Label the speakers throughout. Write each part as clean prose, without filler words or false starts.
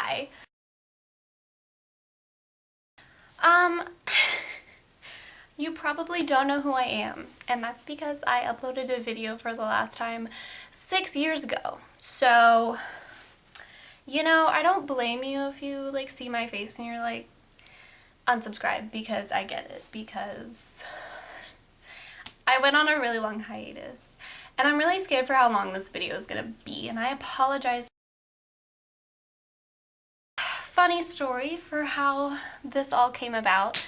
Speaker 1: Hi. Um, you probably don't know who I am, and that's because I uploaded a video for the last time 6 years ago. So, I don't blame you if you see my face and you're like, unsubscribe, because I get it, because I went on a really long hiatus. And I'm really scared for how long this video is gonna be, and I apologize. Funny story for how this all came about.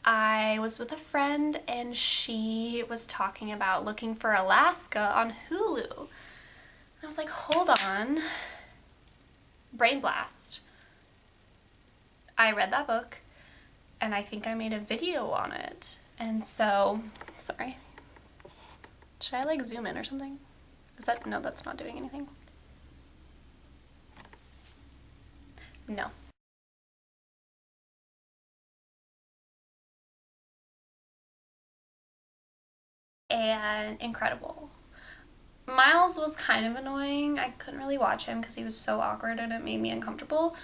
Speaker 1: I was with a friend and she was talking about looking for Alaska on Hulu. I was like, hold on. Brain blast. I read that book and I think I made a video on it. And so, sorry. Should I zoom in or something? No, that's not doing anything. No. And incredible. Miles was kind of annoying. I couldn't really watch him because he was so awkward and it made me uncomfortable.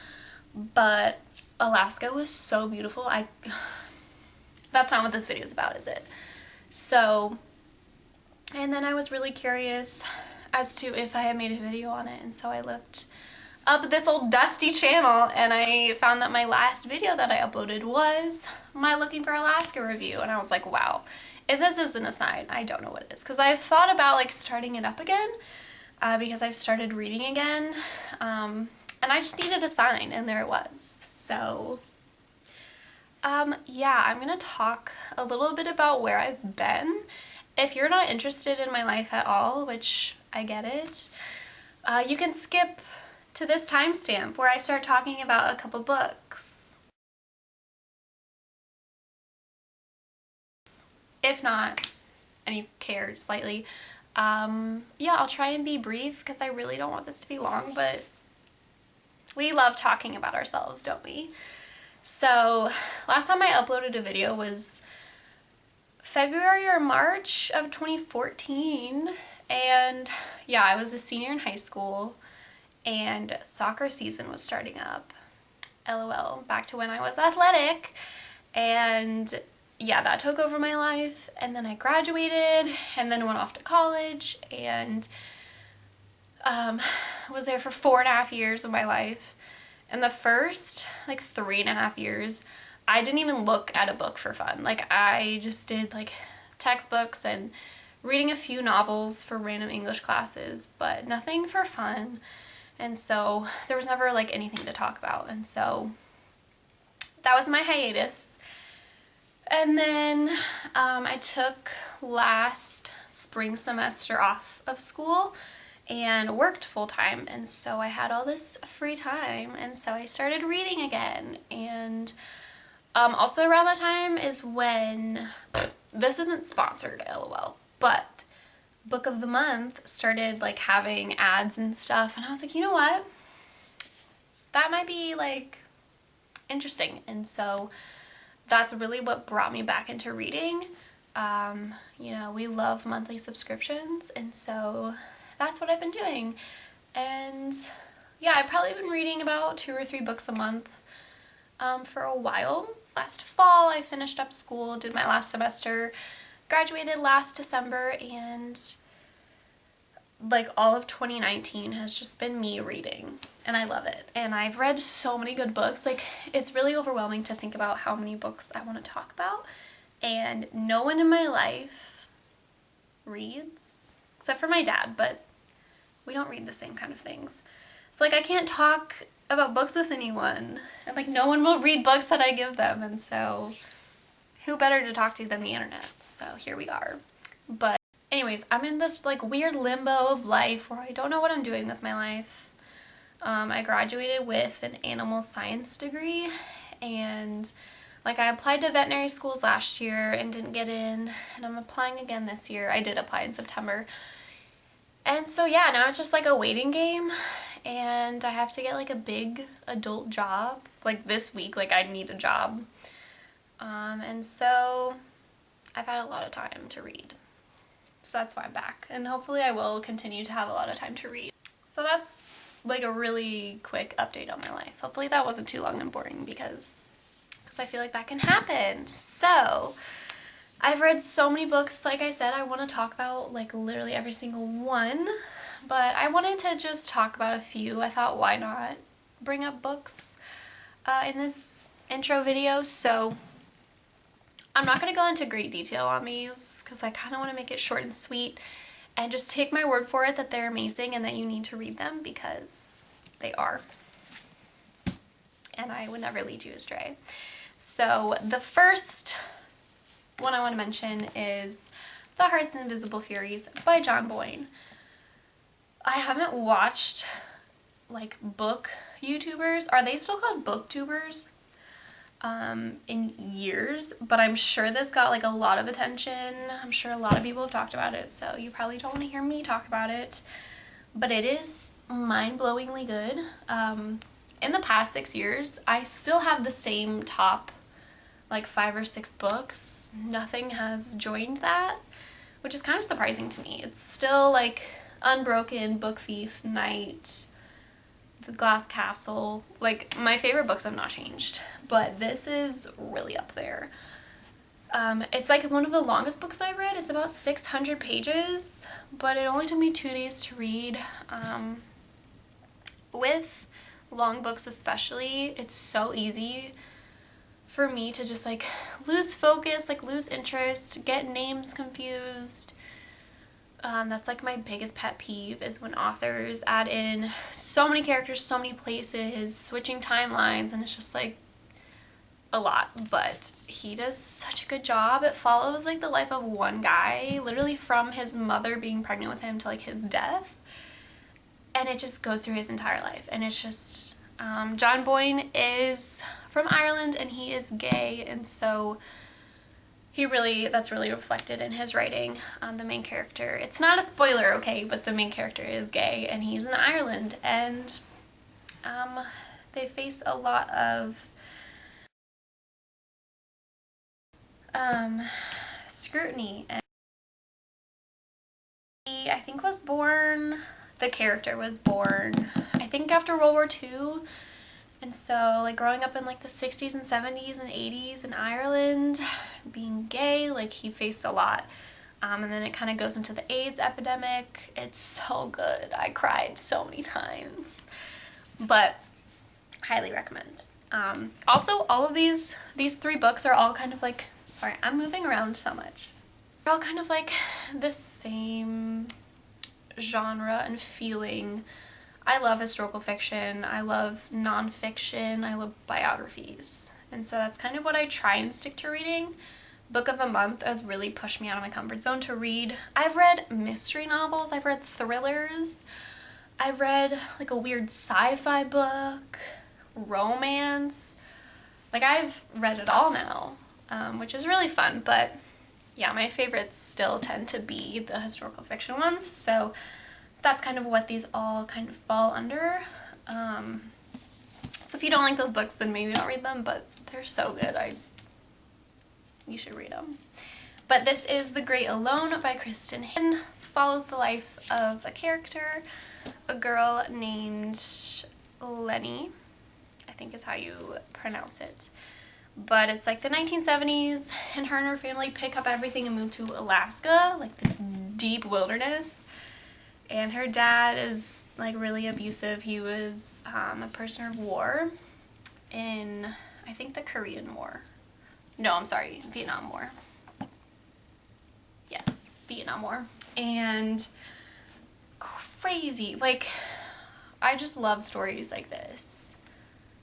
Speaker 1: But Alaska was so beautiful. That's not what this video is about, is it? So, and then I was really curious as to if I had made a video on it, and so I looked up this old dusty channel and I found that my last video that I uploaded was my Looking for Alaska review, and I was like, wow, if this isn't a sign, I don't know what it is. Because I've thought about starting it up again because I've started reading again, and I just needed a sign, and there it was. So yeah, I'm gonna talk a little bit about where I've been. If you're not interested in my life at all, which I get it, you can skip to this timestamp where I start talking about a couple books. If not, and you care slightly, yeah, I'll try and be brief because I really don't want this to be long, but we love talking about ourselves, don't we? So, last time I uploaded a video was February or March of 2014, and yeah, I was a senior in high school and soccer season was starting up. LOL, back to when I was athletic. And yeah, that took over my life, and then I graduated and then went off to college and was there for 4.5 years of my life. And the first 3.5 years, I didn't even look at a book for fun. I just did textbooks and reading a few novels for random English classes, but nothing for fun. And so there was never anything to talk about. And so that was my hiatus. And then I took last spring semester off of school and worked full-time, and so I had all this free time, and so I started reading again. And also around that time is when, this isn't sponsored, LOL, but Book of the Month started having ads and stuff, and I was like, you know what, that might be interesting. And so that's really what brought me back into reading. We love monthly subscriptions, and so that's what I've been doing. And yeah, I've probably been reading about 2 or 3 books a month for a while. Last fall I finished up school, did my last semester, graduated last December, and all of 2019 has just been me reading, and I love it. And I've read so many good books. It's really overwhelming to think about how many books I want to talk about, and no one in my life reads except for my dad, but we don't read the same kind of things. So I can't talk about books with anyone, and no one will read books that I give them, and so who better to talk to than the internet? So here we are. But anyways, I'm in this weird limbo of life where I don't know what I'm doing with my life. I graduated with an animal science degree, and I applied to veterinary schools last year and didn't get in, and I'm applying again this year. I did apply in September. And so yeah, now it's just a waiting game, and I have to get a big adult job. This week, I need a job. And so I've had a lot of time to read. So that's why I'm back, and hopefully I will continue to have a lot of time to read. So that's like a really quick update on my life. Hopefully that wasn't too long and boring because I feel like that can happen. So I've read so many books. Like I said, I want to talk about like literally every single one, but I wanted to just talk about a few. I thought, why not bring up books in this intro video? So I'm not going to go into great detail on these because I kind of want to make it short and sweet and just take my word for it that they're amazing and that you need to read them because they are. And I would never lead you astray. So the first one I want to mention is The Heart's Invisible Furies by John Boyne. I haven't watched like book YouTubers. Are they still called booktubers? In years, but I'm sure this got like a lot of attention. I'm sure a lot of people have talked about it, so you probably don't want to hear me talk about it, but it is mind-blowingly good. In the past 6 years, I still have the same top like 5 or 6 books. Nothing has joined that, which is kind of surprising to me. It's still like Unbroken, Book Thief, Night, The Glass Castle. Like, my favorite books have not changed, but this is really up there. It's like one of the longest books I read. It's about 600 pages, but it only took me 2 days to read. With long books especially, it's so easy for me to just like lose focus, like lose interest, get names confused. That's like my biggest pet peeve, is when authors add in so many characters, so many places, switching timelines, and it's just like a lot. But he does such a good job. It follows like the life of one guy, literally from his mother being pregnant with him to like his death, and it just goes through his entire life. And it's just John Boyne is from Ireland and he is gay, and so that's really reflected in his writing. The main character, it's not a spoiler, okay, but the main character is gay and he's in Ireland, and they face a lot of scrutiny. And he, I think, the character was born, I think, after World War II. And so, like, growing up in, like, the 60s and 70s and 80s in Ireland, being gay, like, he faced a lot. And then it kind of goes into the AIDS epidemic. It's so good. I cried so many times. But, highly recommend. Also, all of these 3 books are all kind of like, sorry, I'm moving around so much. They're all kind of like the same genre and feeling. I love historical fiction, I love nonfiction, I love biographies, and so that's kind of what I try and stick to reading. Book of the month has really pushed me out of my comfort zone to read. I've read mystery novels, I've read thrillers, I've read like a weird sci-fi book, romance. Like, I've read it all now, which is really fun. But yeah, my favorites still tend to be the historical fiction ones, so that's kind of what these all kind of fall under. So if you don't like those books, then maybe don't read them, but they're so good. You should read them. But this is The Great Alone by Kristen Hanna. Follows the life of a character, a girl named Lenny, I think is how you pronounce it. But it's like the 1970s, and her and her family pick up everything and move to Alaska, like the deep wilderness. And her dad is like really abusive. He was a prisoner of war in, I think, the Korean War. No, I'm sorry, Vietnam War. Yes, Vietnam War. And crazy. Like, I just love stories like this,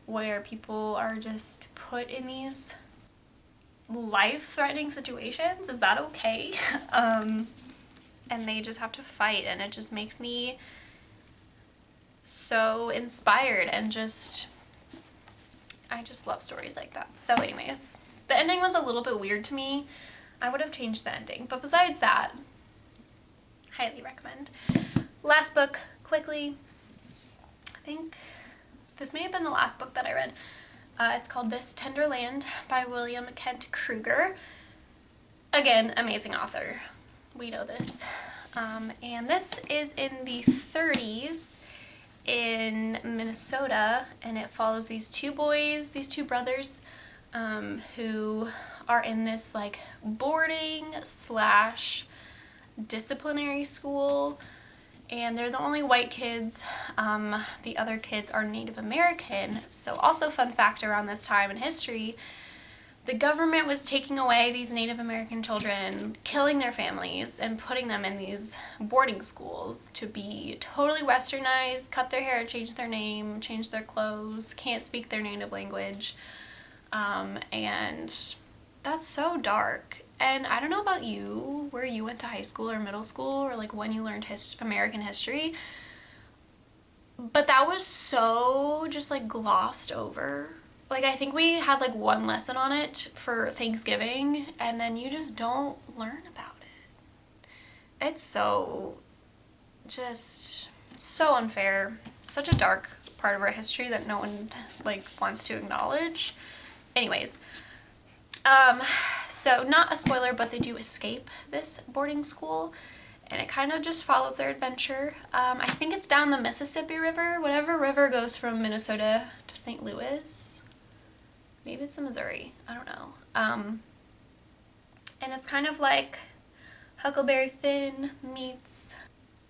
Speaker 1: where people are just put in these life-threatening situations. Is that okay? And they just have to fight, and it just makes me so inspired, and I just love stories like that. So anyways, the ending was a little bit weird to me. I would have changed the ending, but besides that, highly recommend. Last book, quickly. I think this may have been the last book that I read. It's called This Tender Land by William Kent Kruger. Again, amazing author. We know this. And this is in the 30s, in Minnesota, and it follows these two boys, these two brothers, who are in this like boarding slash disciplinary school, and they're the only white kids. The other kids are Native American. So also fun fact around this time in history, the government was taking away these Native American children, killing their families, and putting them in these boarding schools to be totally westernized, cut their hair, change their name, change their clothes, can't speak their native language. And that's so dark. And I don't know about you, where you went to high school or middle school, or like when you learned American history, but that was so just like glossed over. Like, I think we had like one lesson on it for Thanksgiving, and then you just don't learn about it. It's so, just so unfair. Such a dark part of our history that no one like wants to acknowledge. Anyways, so not a spoiler, but they do escape this boarding school, and it kind of just follows their adventure. I think it's down the Mississippi River, whatever river goes from Minnesota to St. Louis. Maybe it's the Missouri, I don't know. And it's kind of like Huckleberry Finn meets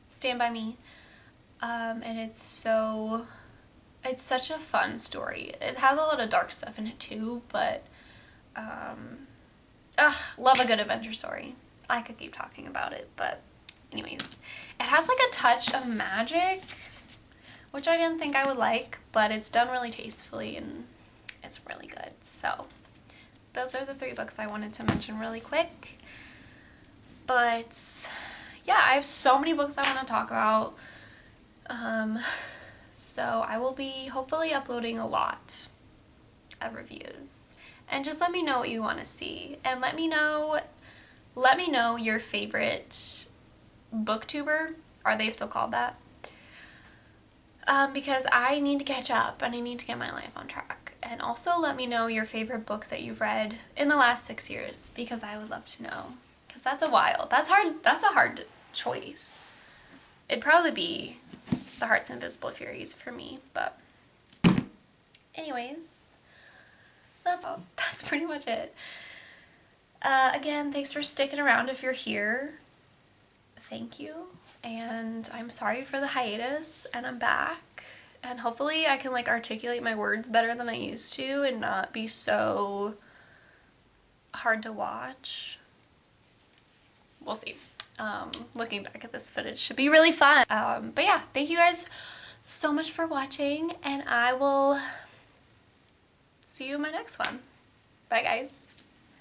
Speaker 1: Stand By Me. And it's such a fun story. It has a lot of dark stuff in it too, but love a good adventure story. I could keep talking about it, but anyways, it has like a touch of magic, which I didn't think I would like, but it's done really tastefully and it's really good. So those are the 3 books I wanted to mention really quick. But yeah, I have so many books I want to talk about. So I will be hopefully uploading a lot of reviews. And just let me know what you want to see. And let me know your favorite booktuber. Are they still called that? Because I need to catch up and I need to get my life on track. And also let me know your favorite book that you've read in the last 6 years, because I would love to know. Because that's a while. That's hard. That's a hard choice. It'd probably be The Heart's Invisible Furies for me, but anyways, that's pretty much it. Again, thanks for sticking around if you're here. Thank you. And I'm sorry for the hiatus, and I'm back. And hopefully I can like articulate my words better than I used to and not be so hard to watch. We'll see. Looking back at this footage should be really fun. But yeah, thank you guys so much for watching, and I will see you in my next one. Bye guys.